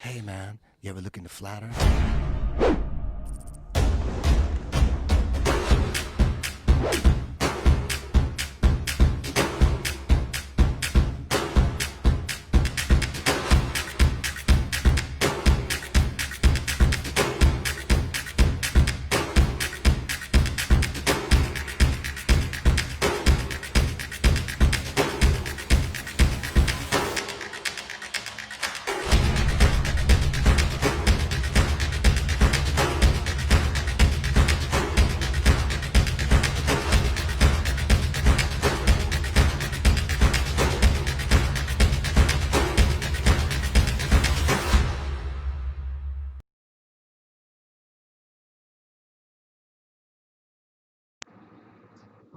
Hey man, you ever look into flat earth?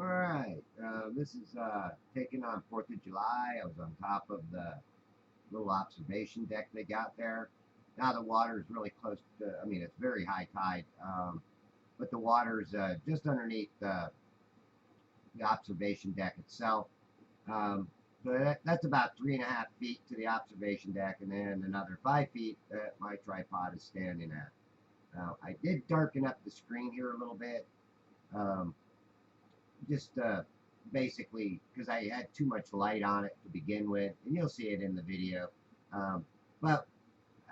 All right, this is taken on 4th of July. I was on top of the little observation deck they got there. Now the water is really close to, I mean, it's very high tide, but the water's just underneath the observation deck itself. So that's about 3.5 feet to the observation deck, and then another 5 feet that my tripod is standing at. Now, I did darken up the screen here a little bit. Um, just basically because I had too much light on it to begin with, and you'll see it in the video. Um, but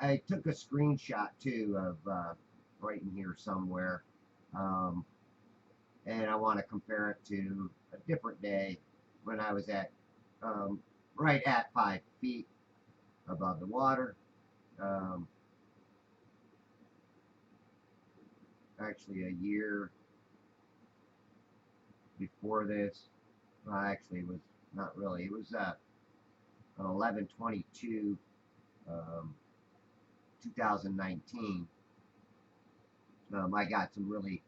I took a screenshot too of right in here somewhere, um, and I want to compare it to a different day when I was at right at 5 feet above the water. Um, Actually, a year before this, well, actually, it was not really. It was 11/22, um, 2019. I got some really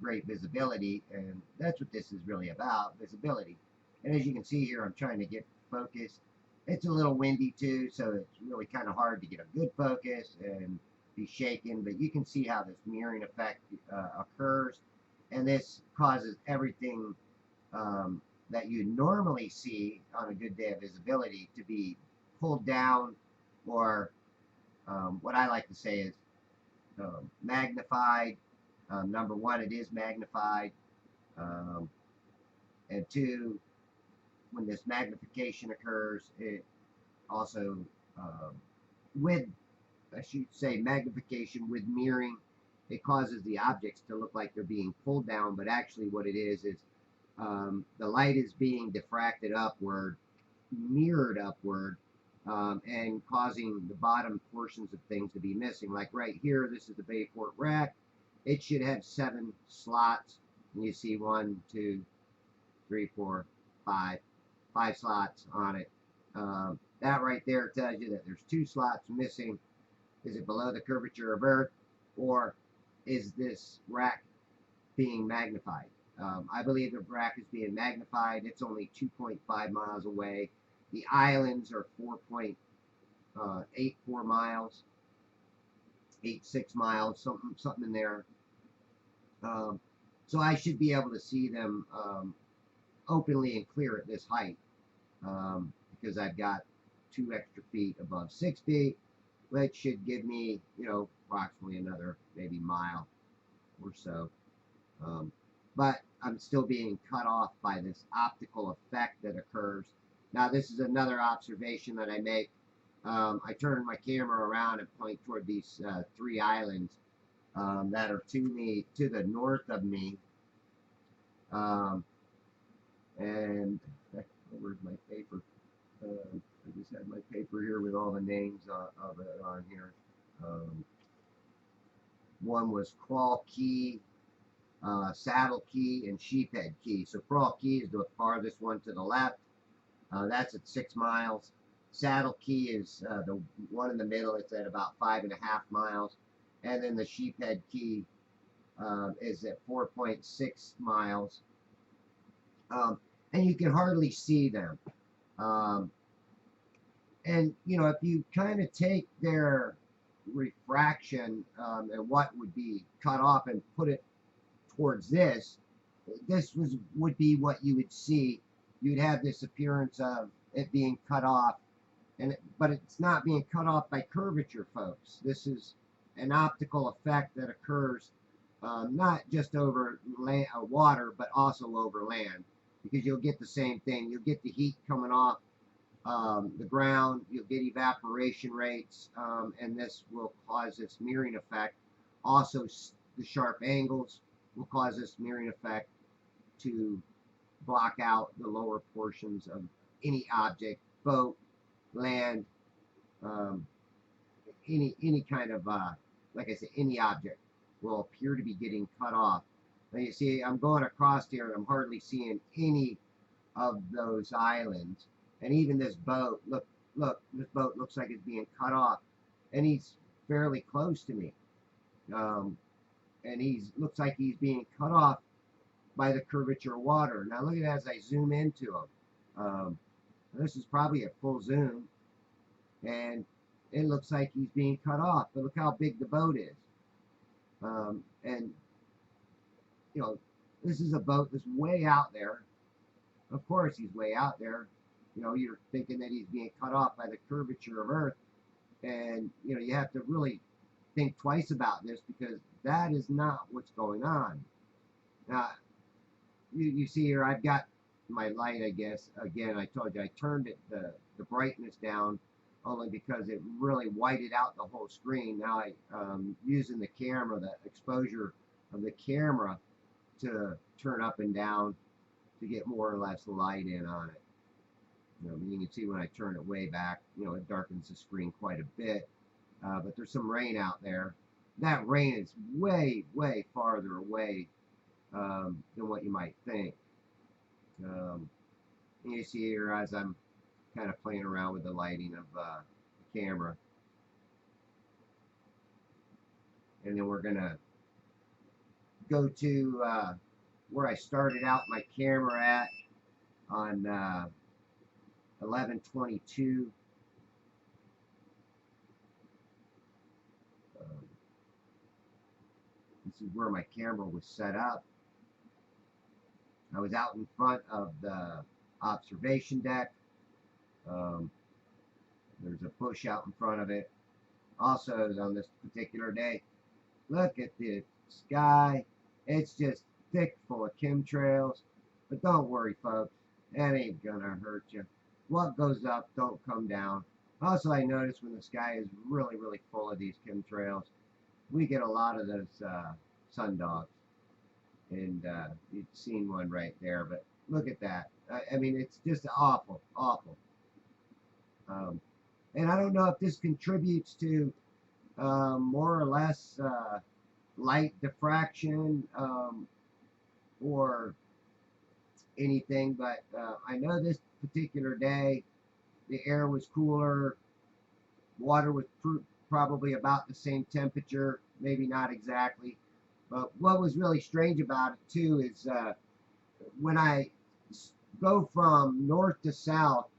great visibility, and that's what this is really about, visibility. And as you can see here, I'm trying to get focused. It's a little windy too, so it's really kind of hard to get a good focus and be shaken, but you can see how this mirroring effect occurs, and this causes everything that you normally see on a good day of visibility to be pulled down, or what I like to say is magnified. Number one, it is magnified. Um, and two, when this magnification occurs, it also, um, with, I should say, magnification with mirroring, it causes the objects to look like they're being pulled down, but actually what it is the light is being diffracted upward, mirrored upward, and causing the bottom portions of things to be missing. Like right here, this is the Bayport rack. It should have 7 slots. And you see 1, 2, 3, 4, 5 slots on it. That right there tells you that there's 2 slots missing. Is it below the curvature of Earth, or is this rack being magnified? I believe the rack is being magnified. It's only 2.5 miles away. The islands are 4.84 miles, 86 miles, something in there. Um, so I should be able to see them openly and clear at this height, because I've got 2 extra feet above 6 feet, which should give me, approximately another maybe mile or so. But I'm still being cut off by this optical effect that occurs. Now, this is another observation that I make. I turn my camera around and point toward these 3 islands that are to the north of me. And where's my paper? I just had my paper here with all the names of it on here. One was Crawl Key, Saddle Key, and Sheephead Key. So Crawl Key is the farthest one to the left. That's at 6 miles. Saddle Key is the one in the middle. It's at about 5.5 miles. And then the Sheephead Key is at 4.6 miles. And you can hardly see them. And, if you kind of take their refraction and what would be cut off and put it towards this, would be what you would see. You'd have this appearance of it being cut off but it's not being cut off by curvature, folks. This is an optical effect that occurs not just over land, water, but also over land, because you'll get the same thing. You'll get the heat coming off the ground. You'll get evaporation rates, and this will cause this mirroring effect. Also, the sharp angles will cause this mirroring effect to block out the lower portions of any object, boat, land, um, any kind of, like I said, any object will appear to be getting cut off. Now you see, I'm going across here and I'm hardly seeing any of those islands. And even this boat, look, this boat looks like it's being cut off, and he's fairly close to me. And looks like he's being cut off by the curvature of water. Now look at that as I zoom into him. This is probably a full zoom, and it looks like he's being cut off. But look how big the boat is. And you know, this is a boat that's way out there. Of course, he's way out there. You know, you're thinking that he's being cut off by the curvature of Earth, and you know, you have to really think twice about this, because that is not what's going on. Now, you see here, I've got my light, I guess. Again, I told you I turned it the brightness down only because it really whited out the whole screen. Now I using the camera, the exposure of the camera, to turn up and down to get more or less light in on it. You know, you can see when I turn it way back, you know, it darkens the screen quite a bit. But there's some rain out there. That rain is way, way farther away than what you might think. And you see here, as I'm kind of playing around with the lighting of the camera. And then we're going to go to where I started out my camera at on 11/22. This is where my camera was set up. I was out in front of the observation deck. There's a bush out in front of it. Also, on this particular day, look at the sky. It's just thick full of chemtrails. But don't worry, folks. That ain't gonna hurt you. What goes up don't come down. Also, I noticed when the sky is really, really full of these chemtrails, we get a lot of those sundogs. And you've seen one right there, but look at that. I mean, it's just awful, awful. And I don't know if this contributes to more or less light diffraction or anything, but I know this particular day the air was cooler, water was probably about the same temperature, maybe not exactly. But what was really strange about it too is when I go from north to south,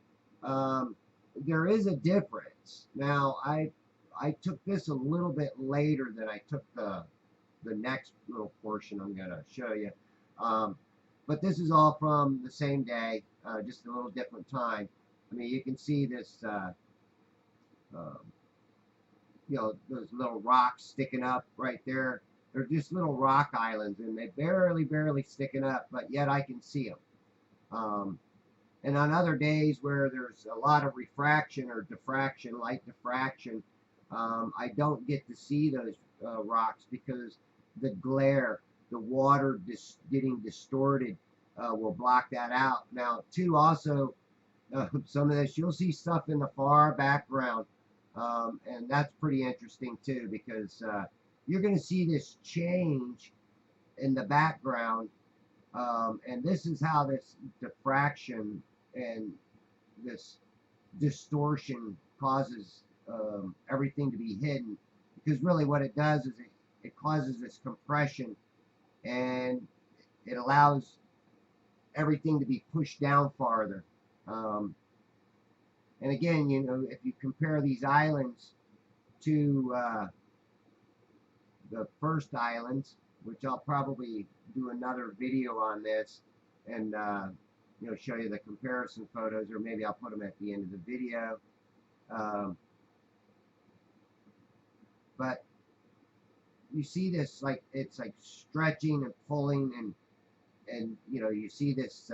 there is a difference. Now I took this a little bit later than I took the next little portion I'm going to show you. But this is all from the same day, just a little different time. I mean, you can see this, you know, those little rocks sticking up right there. They're just little rock islands, and they barely sticking up, but yet I can see them. And on other days where there's a lot of refraction or diffraction, light diffraction, I don't get to see those rocks because the glare, the water getting distorted will block that out. Now, too, also, some of this, you'll see stuff in the far background, and that's pretty interesting, too, because you're going to see this change in the background, and this is how this diffraction and this distortion causes everything to be hidden, because really what it does is it causes this compression, and it allows everything to be pushed down farther. And again, you know, if you compare these islands to the first islands, which I'll probably do another video on this and you know, show you the comparison photos, or maybe I'll put them at the end of the video. Um, but you see this, like, it's like stretching and pulling, and you know, you see this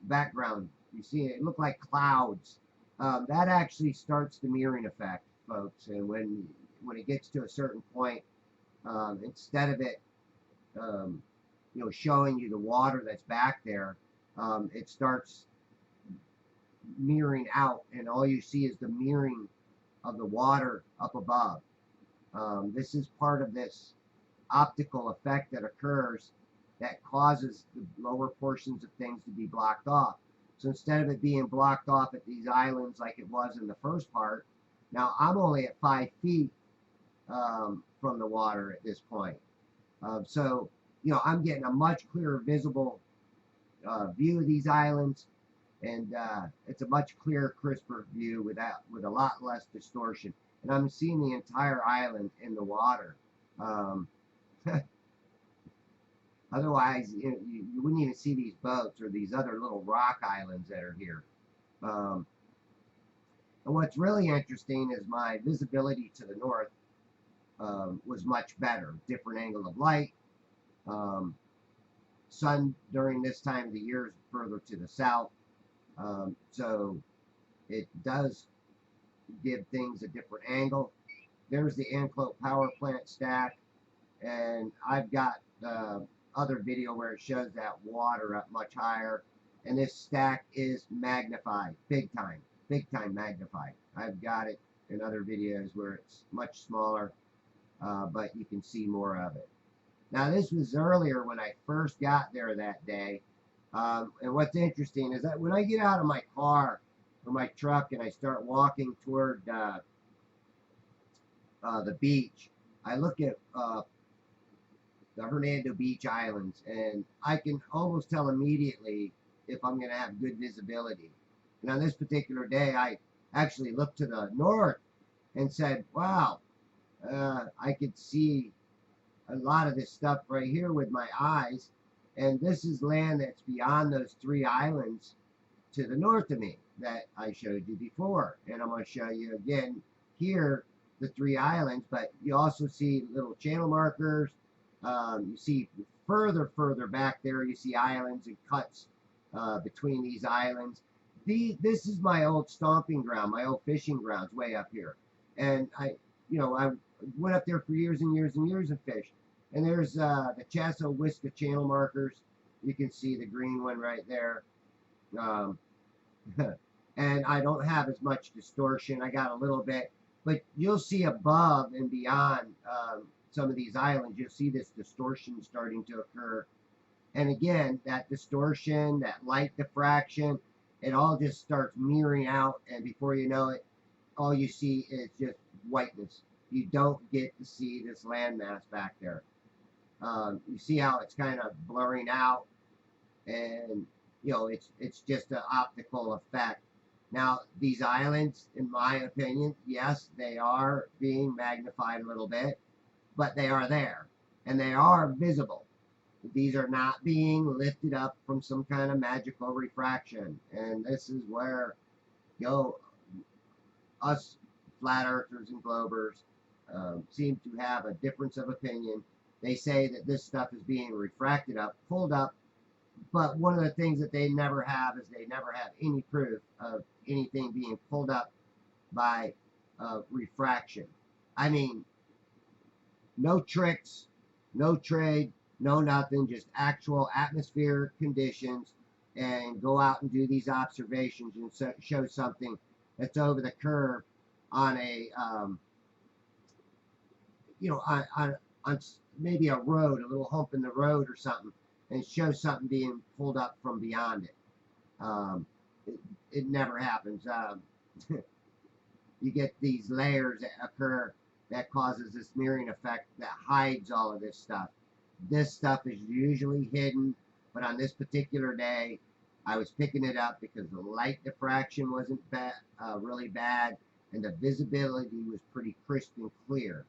background. You see it look like clouds. That actually starts the mirroring effect, folks. And when it gets to a certain point, instead of it, um, you know, showing you the water that's back there, it starts mirroring out, and all you see is the mirroring of the water up above. This is part of this optical effect that occurs that causes the lower portions of things to be blocked off. So instead of it being blocked off at these islands like it was in the first part, now I'm only at 5 feet from the water at this point. So, you know, I'm getting a much clearer visible view of these islands, and it's a much clearer, crisper view with a lot less distortion. And I'm seeing the entire island in the water. Um, Otherwise, you wouldn't even see these boats or these other little rock islands that are here. Um, and what's really interesting is my visibility to the north was much better. Different angle of light. Um, Sun during this time of the year is further to the south. So it does give things a different angle. There's the Anclote power plant stack, and I've got other video where it shows that water up much higher, and this stack is magnified, big time magnified. I've got it in other videos where it's much smaller, but you can see more of it. Now this was earlier when I first got there that day, and what's interesting is that when I get out of my car or my truck and I start walking toward the beach, I look at the Hernando Beach Islands, and I can almost tell immediately if I'm going to have good visibility. And on this particular day, I actually looked to the north and said, wow, I could see a lot of this stuff right here with my eyes. And this is land that's beyond those 3 islands to the north of me that I showed you before. And I'm going to show you again here the 3 islands, but you also see little channel markers. You see further back there, you see islands and cuts between these islands. This is my old stomping ground, my old fishing grounds way up here. And I went up there for years and years and years and fished. And there's the Chasso Whiska channel markers. You can see the green one right there. And I don't have as much distortion. I got a little bit, but you'll see above and beyond some of these islands, you'll see this distortion starting to occur. And again, that distortion, that light diffraction, it all just starts mirroring out, and before you know it, all you see is just whiteness. You don't get to see this landmass back there. You see how it's kind of blurring out, and you know, it's just an optical effect. Now, these islands, in my opinion, yes, they are being magnified a little bit, but they are there, and they are visible. These are not being lifted up from some kind of magical refraction. And this is where, you know, us flat earthers and globers seem to have a difference of opinion. They say that this stuff is being refracted up, pulled up, but one of the things that they never have is they never have any proof of anything being pulled up by refraction. I mean, no tricks, no trade, no nothing, just actual atmospheric conditions, and go out and do these observations and show something that's over the curve on a, on maybe a road, a little hump in the road or something, and show something being pulled up from beyond it. It never happens. You get these layers that occur that causes this mirroring effect that hides all of this stuff. This stuff is usually hidden, but on this particular day, I was picking it up because the light diffraction wasn't really bad, and the visibility was pretty crisp and clear.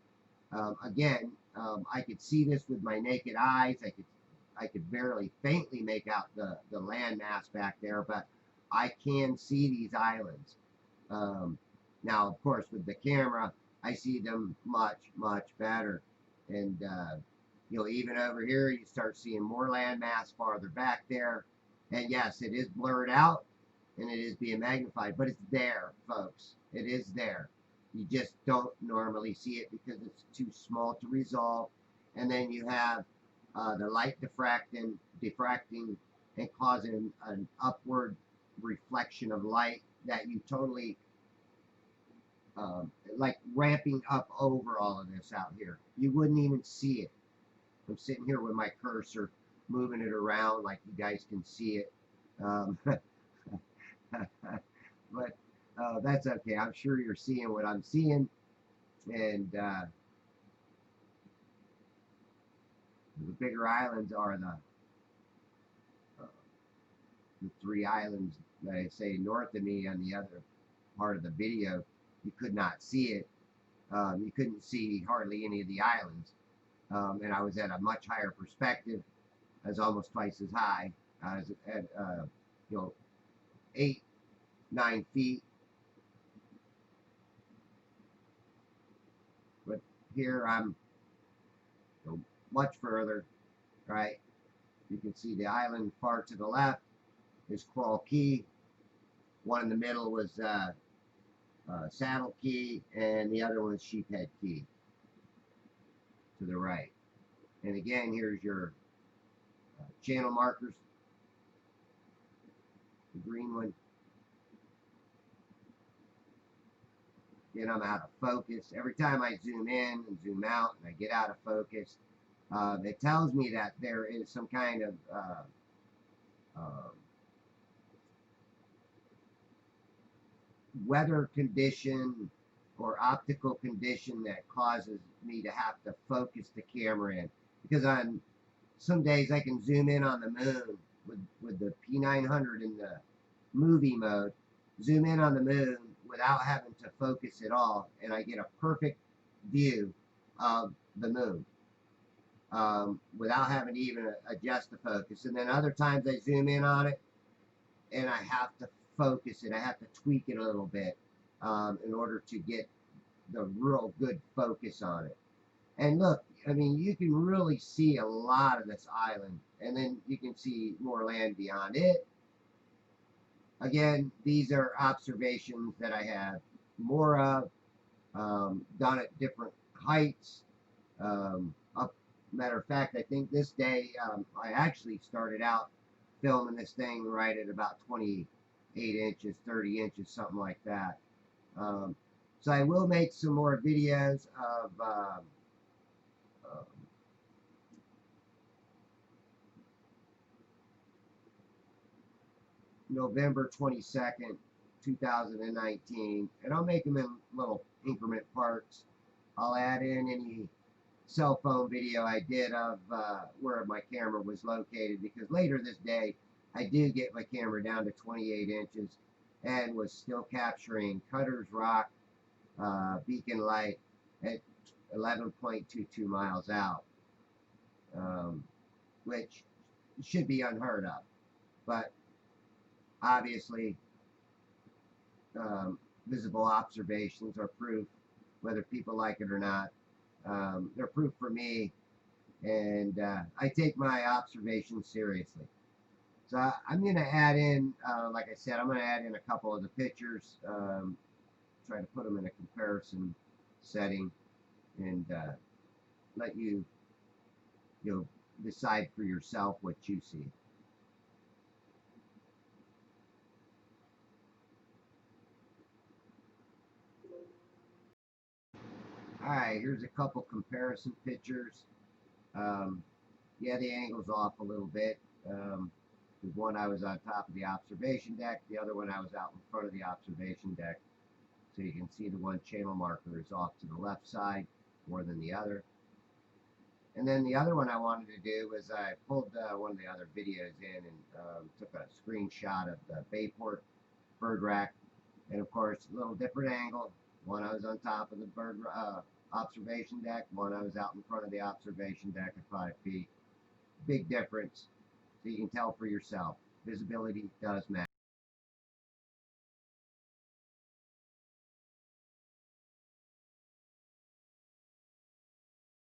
Again, I could see this with my naked eyes. I could barely faintly make out the land mass back there, but I can see these islands. Now, of course, with the camera, I see them much, much better. And, even over here, you start seeing more landmass farther back there. And yes, it is blurred out and it is being magnified, but it's there, folks. It is there. You just don't normally see it because it's too small to resolve. And then you have the light diffracting and causing an upward reflection of light that you totally like ramping up over all of this out here. You wouldn't even see it. I'm sitting here with my cursor moving it around like you guys can see it. But that's okay. I'm sure you're seeing what I'm seeing. And the bigger islands are the three islands that I say north of me on the other part of the video. You could not see it. You couldn't see hardly any of the islands. And I was at a much higher perspective. I was almost twice as high. I was at 8-9 feet. But here I'm much further, right? You can see the island far to the left is Coral Key. One in the middle was Saddle Key, and the other one is Sheephead Key to the right. And again, here's your channel markers. The green one. Again, I'm out of focus. Every time I zoom in and zoom out and I get out of focus, it tells me that there is some kind of weather condition or optical condition that causes me to have to focus the camera in. Because on some days I can zoom in on the moon with the P900 in the movie mode, zoom in on the moon without having to focus at all, and I get a perfect view of the moon without having to even adjust the focus. And then other times I zoom in on it and I have to focus it. I have to tweak it a little bit in order to get the real good focus on it. And look, I mean, you can really see a lot of this island, and then you can see more land beyond it. Again, these are observations that I have more of, done at different heights. Matter of fact, I think this day I actually started out filming this thing right at about 28 inches, 30 inches, something like that. So I will make some more videos of November 22nd, 2019, and I'll make them in little increment parts. I'll add in any cell phone video I did of where my camera was located, because later this day I do get my camera down to 28 inches and was still capturing Cutter's Rock beacon light at 11.22 miles out, which should be unheard of. But obviously, visible observations are proof, whether people like it or not. They're proof for me, and I take my observations seriously. So I'm going to add in, like I said, I'm going to add in a couple of the pictures, try to put them in a comparison setting, and let you decide for yourself what you see. Alright, here's a couple comparison pictures. Yeah, the angle's off a little bit. One I was on top of the observation deck, the other one I was out in front of the observation deck. So you can see the one channel marker is off to the left side more than the other. And then the other one I wanted to do was I pulled one of the other videos in and took a screenshot of the Bayport bird rack. And of course, a little different angle. One I was on top of the bird observation deck, one I was out in front of the observation deck at 5 feet. Big difference. So you can tell for yourself. Visibility does matter.